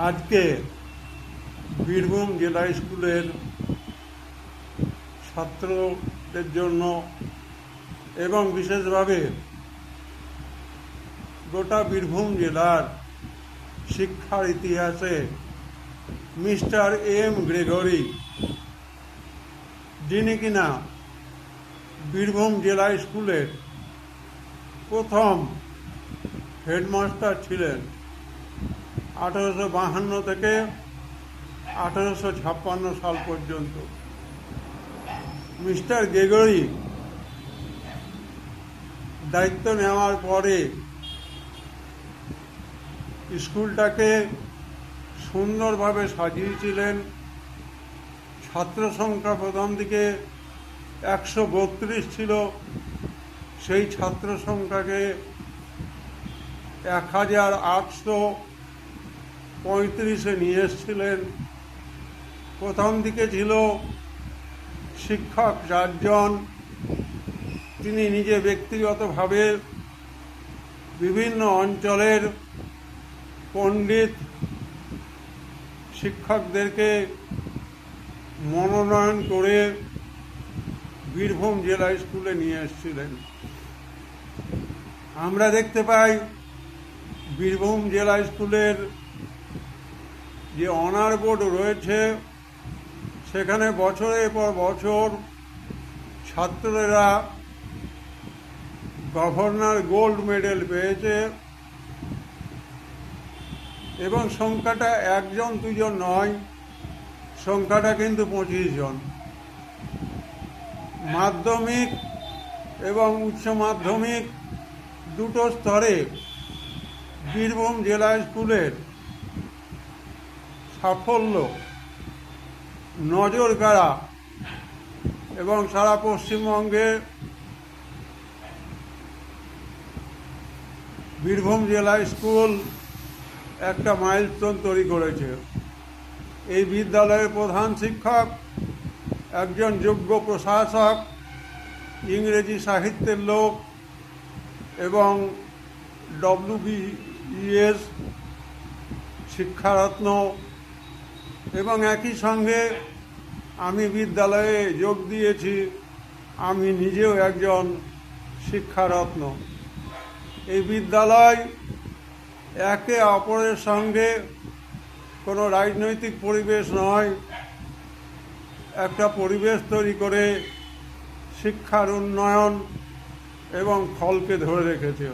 আজকে বীরভূম জেলা স্কুলের ছাত্রদের জন্য এবং বিশেষভাবে গোটা বীরভূম জেলার শিক্ষার ইতিহাসে মিস্টার এম গ্রেগরি, যিনি কিনা বীরভূম জেলা স্কুলের প্রথম হেডমাস্টার ছিলেন 1852 থেকে 1856 সাল পর্যন্ত। মিস্টার গ্রেগরি দায়িত্ব নেওয়ার পরে স্কুলটাকে সুন্দরভাবে সাজিয়েছিলেন। ছাত্র সংখ্যা প্রথম দিকে 132 ছিল, সেই ছাত্র সংখ্যাকে 1835-এ নিয়ে এসেছিলেন। প্রথম দিকে ছিল শিক্ষক 4 জন। তিনি নিজে ব্যক্তিগতভাবে বিভিন্ন অঞ্চলের পণ্ডিত শিক্ষকদেরকে মনোনয়ন করে বীরভূম জেলা স্কুলে নিয়ে এসেছিলেন। আমরা দেখতে পাই বীরভূম জেলা স্কুলের যে অনার বোর্ড রয়েছে, সেখানে বছরের পর বছর ছাত্ররা গভর্নর গোল্ড মেডেল পেয়েছে এবং সংখ্যাটা 1-2 জন নয়, সংখ্যাটা কিন্তু 25 জন। মাধ্যমিক এবং উচ্চ মাধ্যমিক দুটো স্তরে বীরভূম জেলা স্কুলের সাফল্য নজর কাড়া এবং সারা পশ্চিমবঙ্গে বীরভূম জেলা স্কুল একটা মাইলস্টোন তৈরি করেছে। এই বিদ্যালয়ের প্রধান শিক্ষক একজন যোগ্য প্রশাসক, ইংরেজি সাহিত্যের লোক এবং WBES শিক্ষারত্ন, এবং একই সঙ্গে আমি বিদ্যালয়ে যোগ দিয়েছি, আমি নিজেও একজন শিক্ষারত্ন। এই বিদ্যালয় একে অপরের সঙ্গে কোনো রাজনৈতিক পরিবেশ নয়, একটা পরিবেশ তৈরি করে শিক্ষার উন্নয়ন এবং ফলকে ধরে রেখেছে।